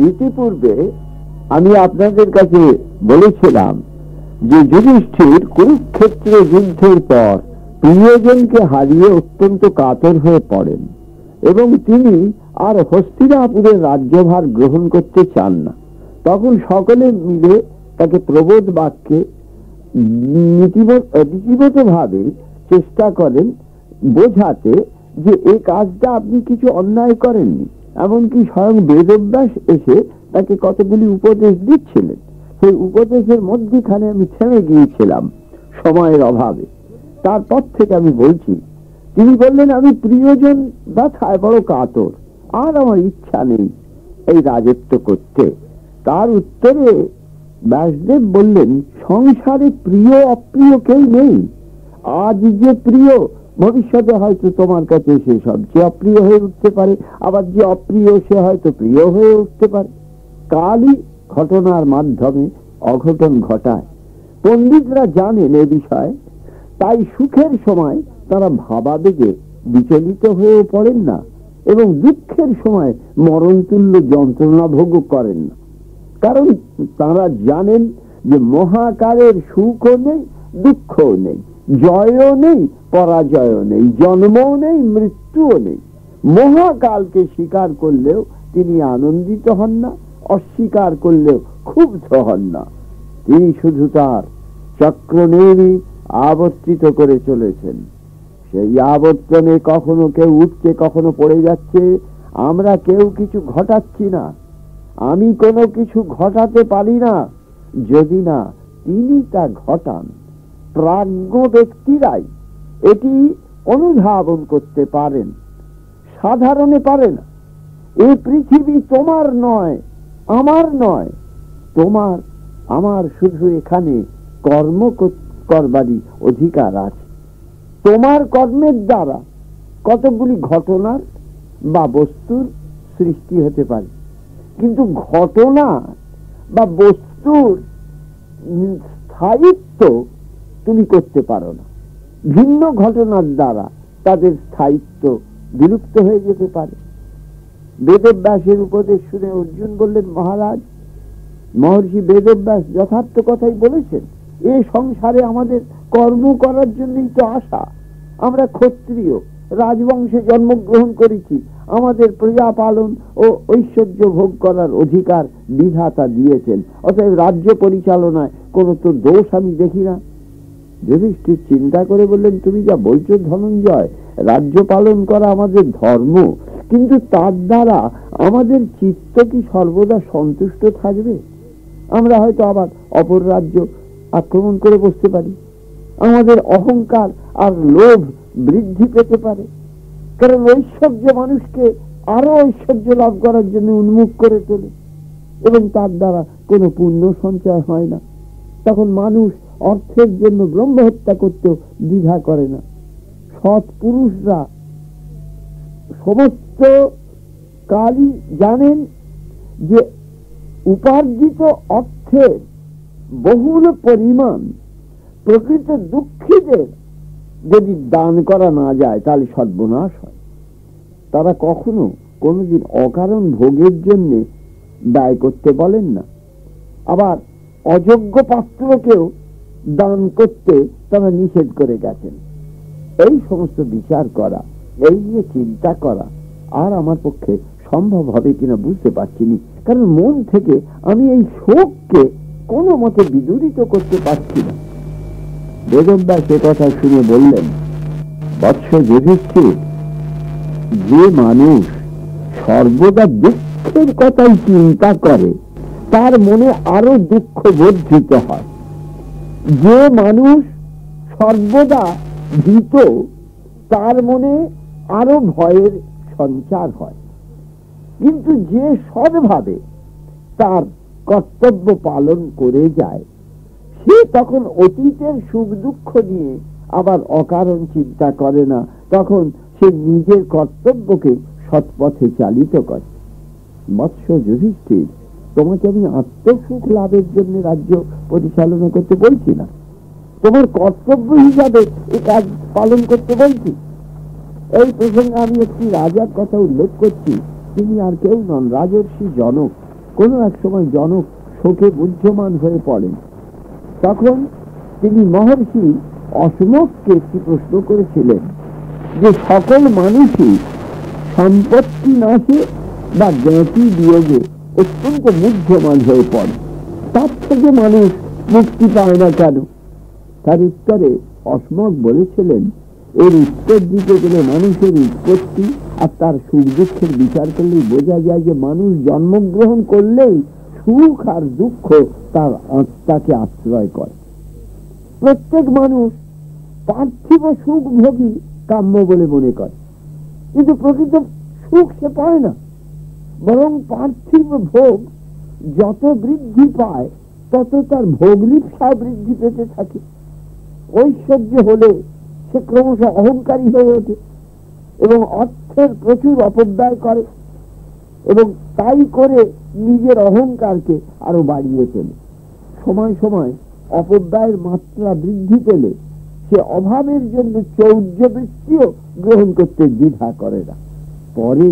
ইতিপূর্বে আমি আপনাদের কাছে বলেছিলাম যে যুধিষ্ঠির কুরুক্ষেত্র যুদ্ধের পর প্রিয়জনকে হারিয়ে অত্যন্ত কাতর হয়ে পড়েন এবং তিনি আর হস্তিনাপুরের রাজ্যভার গ্রহণ করতে চান না। তখন সকলে মিলে তাকে প্রবোধ বাক্যে নীতিগত ভাবে চেষ্টা করেন বোঝাতে যে এই কাজটা আপনি কিছু অন্যায় করেননি। এমনকি স্বয়ং বেদব্যাস এসে তাকে কতগুলি উপদেশ দিচ্ছিলেন। সেই উপদেশের মধ্যখানে আমি থেমে গিয়েছিলাম সময়ের অভাবে। তারপর থেকে আমি বলছি, তিনি বললেন আমি প্রিয়জন ব্যথায় বড় কাতর, আর আমার ইচ্ছা নেই এই রাজত্ব করতে। তার উত্তরে ব্যাসদেব বললেন, সংসারে প্রিয় অপ্রিয় কেউ নেই। আজ যে প্রিয় ভবিষ্যতে হয়তো তোমার কাছে সে সবচেয়ে অপ্রিয় হয়ে উঠতে পারে, আবার যে অপ্রিয় সে হয়তো প্রিয় হয়ে উঠতে পারে। কালই ঘটনার মাধ্যমে অঘটন ঘটায়। পণ্ডিতরা জানেন এ বিষয়ে, তাই সুখের সময় তারা ভাবাবেগে বিচলিত হয়ে পড়েন না এবং দুঃখের সময় মরণতুল্য যন্ত্রণা ভোগ করেন না। কারণ তারা জানেন যে মহাকালের সুখও নেই, দুঃখও নেই, জয়ও নেই, পরাজয়ও নেই, জন্মও নেই, মৃত্যুও নেই। মহাকালকে স্বীকার করলেও তিনি আনন্দিত হন না, অস্বীকার করলেও ক্ষুব্ধ হন না। তিনি শুধু তার চক্র নিয়ে আবর্তিত করে চলেছেন। সেই আবর্তনে কখনো কেউ উঠছে, কখনো পড়ে যাচ্ছে। আমরা কেউ কিছু ঘটাচ্ছি না। আমি কোনো কিছু ঘটাতে পারি না যদি না তিনি তা ঘটান। প্রাজ্ঞ ব্যক্তিরাই এটি অনুধাবন করতে পারেন, সাধারণে পারে না। এই পৃথিবী তোমার নয়, আমার নয়। তোমার আমার শুধু এখানে কর্ম করবারই অধিকার আছে। তোমার কর্মের দ্বারা কতগুলি ঘটনার বা বস্তুর সৃষ্টি হতে পারে, কিন্তু ঘটনা বা বস্তুর স্থায়িত্ব তুমি করতে পারো না। ভিন্ন ঘটনার দ্বারা তাদের স্থায়িত্ব বিলুপ্ত হয়ে যেতে পারে। বেদব্যাসের উপদেশ শুনে অর্জুন বললেন, মহারাজ, মহর্ষি বেদব্যাস যথার্থ কথাই বলেছেন। এই সংসারে আমাদের কর্ম করার জন্যই তো আসা। আমরা ক্ষত্রিয়, রাজবংশে জন্মগ্রহণ করেছি। আমাদের প্রজা পালন ও ঐশ্বর্য ভোগ করার অধিকার বিধাতা দিয়েছেন। অতএব রাজ্য পরিচালনায় কোনো তো দোষ আমি দেখি না। যুধিষ্ঠির চিন্তা করে বললেন, তুমি যা বলছো ধনঞ্জয়, রাজ্য পালন করা আমাদের ধর্ম, কিন্তু তার দ্বারা আমাদের চিত্ত কি সর্বদা সন্তুষ্ট থাকবে? আমরা হয়তো আবার অপর রাজ্য আক্রমণ করে বসতে পারি। আমাদের অহংকার আর লোভ বৃদ্ধি পেতে পারে, কারণ ঐশ্বর্য মানুষকে আরো ঐশ্বর্য লাভ করার জন্য উন্মুখ করে তোলে এবং তার দ্বারা কোনো পুণ্য সঞ্চয় হয় না। তখন মানুষ অর্থের জন্য ব্রহ্ম হত্যা করতেও দ্বিধা করে না। সৎ পুরুষরা সমস্ত কালই জানেন যে উপার্জিত অর্থের বহুল পরিমাণ প্রকৃত দুঃখীদের যদি দান করা না যায় তাহলে সর্বনাশ হয়। তারা কখনো কোনোদিন অকারণ ভোগের জন্য ব্যয় করতে বলেন না। আবার অযোগ্য পাত্রকেও দান করতে তারা নিষেধ করে গেছেন। এই সমস্ত বিচার করা, এই নিয়ে চিন্তা করা আর আমার পক্ষে সম্ভব হবে কিনা বুঝতে পারছি না, কারণ মন থেকে আমি এই শোককে কোনো মতে বিদূরিত করতে পারছি না। বেদব্যাস সে কথা শুনে বললেন, বৎস যুধিষ্ঠির, যে মানুষ সর্বদা দুঃখের কথাই চিন্তা করে তার মনে আরো দুঃখ বর্ধিত হয়। যে মানুষ সর্বদা ভীত তার মনে আরো ভয়ের সঞ্চার হয়। কিন্তু যে সৎভাবে তার কর্তব্য পালন করে যায় সে তখন অতীতের সুখ দুঃখ নিয়ে আবার অকারণ চিন্তা করে না। তখন সে নিজের কর্তব্যকে সৎপথে চালিত করে। মৎস্য যুধিষ্ঠির, তোমাকে আমি আত্মসুখ লাভের জন্য রাজ্য পরিচালনা করতে বলছি না, তোমার কর্তব্য হিসাবে এই কাজ পালন করতে বলছি। এই প্রসঙ্গে আমি একটি রাজার কথা উল্লেখ করছি। তিনি আর কেউ নন, রাজর্ষি জনক। কোনো এক সময় জনক শোকে বুদ্ধমান হয়ে পড়েন। তখন তিনি মহর্ষি অসমককে একটি প্রশ্ন করেছিলেন যে সকল মানুষই সম্পত্তি নাশে বা জ্ঞাতি বিয়োগে অত্যন্ত বুদ্ধমান হয়ে পড়ে, তার থেকে মানুষ মুক্তি পায় না কেন? তার উত্তরে অসমক বলেছিলেন, এর উত্তর দিতে গেলে মানুষের উৎপত্তি আর তার সুখ দুঃখের বিচার করলেই বোঝা যায় যে মানুষ জন্মগ্রহণ করলেই সুখ আর দুঃখ তার আত্মাকে আশ্রয় করে। প্রত্যেক মানুষ পার্থিব সুখ ভোগী কাম্য বলে মনে করে, কিন্তু প্রকৃত সুখ সে পায় না, বরং পার্থিব ভোগ যত বৃদ্ধি পায় তত তার ভোগলিপ্সা বৃদ্ধি পেতে থাকে। ঐশ্বর্য হলে সে ক্রমশ অহংকারী হয়ে ওঠে এবং অর্থের প্রচুর অপব্যয় করে, এবং তাই করে নিজের অহংকারকে আরো বাড়িয়ে তোলে। সময় সময় অপব্যয়ের মাত্রা বৃদ্ধি পেলে সে অভাবের জন্য চৌর্যবৃত্তিও গ্রহণ করতে দ্বিধা করে না। পরে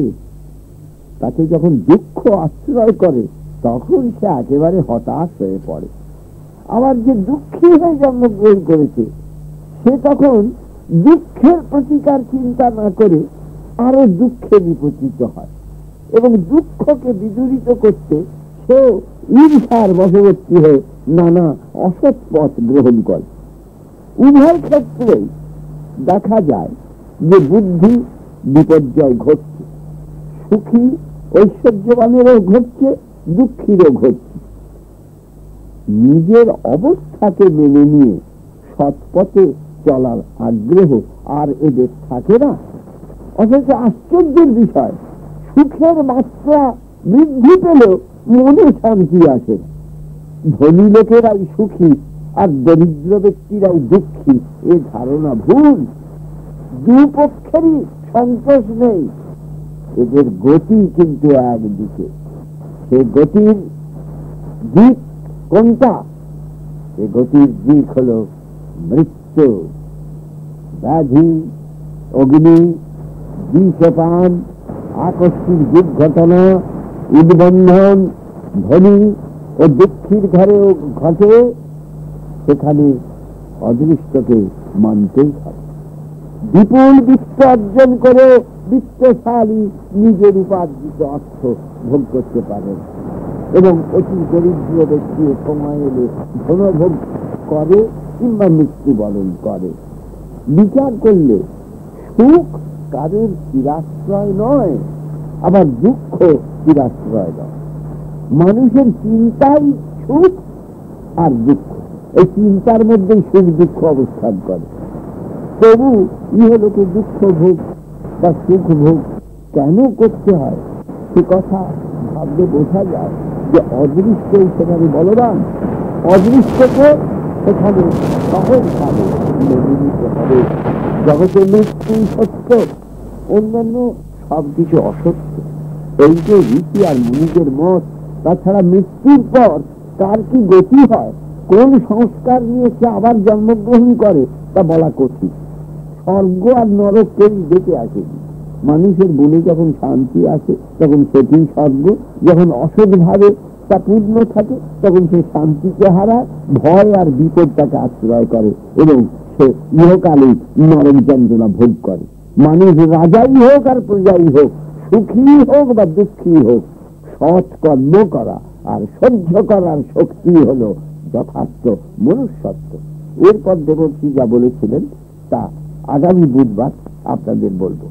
তাকে যখন দুঃখ আশ্রয় করে তখন সে একেবারে হতাশ হয়ে পড়ে। আবার যে দুঃখী হয়ে জন্মগ্রহণ করেছে সে তখন দুঃখের প্রতিকার চিন্তা না করে আরো দুঃখে নিপতিত হয়, এবং দুঃখকে বিদূরিত করতে সে ঈর্ষার বশবর্তী হয়ে নানা অসৎ পথ গ্রহণ করে। উভয় ক্ষেত্রেই দেখা যায় যে বুদ্ধি বিপর্যয় ঘটছে, সুখী ঐশ্বর্যবানেরও ঘটছে, দুঃখীরও ঘটছে। নিজের অবস্থাকে মেনে নিয়ে সৎপথে চলার আগ্রহ আর এদের থাকে না। অথচ আশ্চর্যের বিষয়, সুখের মাত্রা বৃদ্ধি পেলেও মনে শান্তি আসে। ধনী লোকেরাই সুখী আর দরিদ্র ব্যক্তিরাই দুঃখী, এ ধারণা ভুল। দুপক্ষেরই সন্তোষ নেই, এদের গতি কিন্তু একদিকে। সে গতির দিক কোনটা? সে গতির দিক হল মৃত্যু, ব্যাধি, অগ্নি, বিষপান, আকস্মিক দুর্ঘটনা, উদ্বন্ধন ধনী ও দুঃখীর ঘরেও ঘটে। সেখানে অদৃষ্টকে মানতেই হবে। বিপুল বিত্ত অর্জন করে বিত্তশালী নিজের উপার্জিত অর্থ ভোগ করতে পারেন, এবং অতি দরিদ্র ব্যক্তি সময় এলে ধনভোগ করে কিংবা মৃত্যুবরণ করে। বিচার করলে সুখ কারোর চিরাশ্রয় নয়, আবার দুঃখ চিরাশ্রয় নয়। মানুষের চিন্তাই সুখ আর দুঃখ, এই চিন্তার মধ্যেই সুখ দুঃখ অবস্থান করে। তবু ইহলোকে দুঃখ ভোগ বা সুখ ভোগ কেন করতে হয় সে কথা ভাবলে বোঝা যায় যে অদৃষ্ট সেখানে বলবান, অদৃষ্টকে সেখানে সহজভাবে মেনে নিতে হবে। জগতের মৃত্যু সত্য, অন্যান্য সবকিছু অসত্য, এই যে রীতি আর মুনিদের মত। তাছাড়া মৃত্যুর পর তার কি গতি হয়, কোন সংস্কার নিয়ে সে আবার জন্মগ্রহণ করে তা বলা কঠিন। স্বর্গ আর নরক কেউ দেখে আসেনি। মানুষের বনে যখন শান্তি আসে তখন সেটি স্বর্গ, যখন অসৎ ভাবে তা পূর্ণ থাকে তখন সে শান্তিকে হারায়, ভয় আর বিপদ তাকে আশ্রয় করে এবং সে ইহকালে নরক যন্ত্রণা ভোগ করে। মানুষ রাজাই হোক আর প্রজাই হোক, সুখী হোক বা দুঃখী হোক, সৎ কর্ম করা আর সহ্য করার শক্তি হলো যথার্থ মনুষ্যত্ব। এরপর দেবর্ষী যা বলেছিলেন তা আগামী বুধবার আপনাদের বলবো।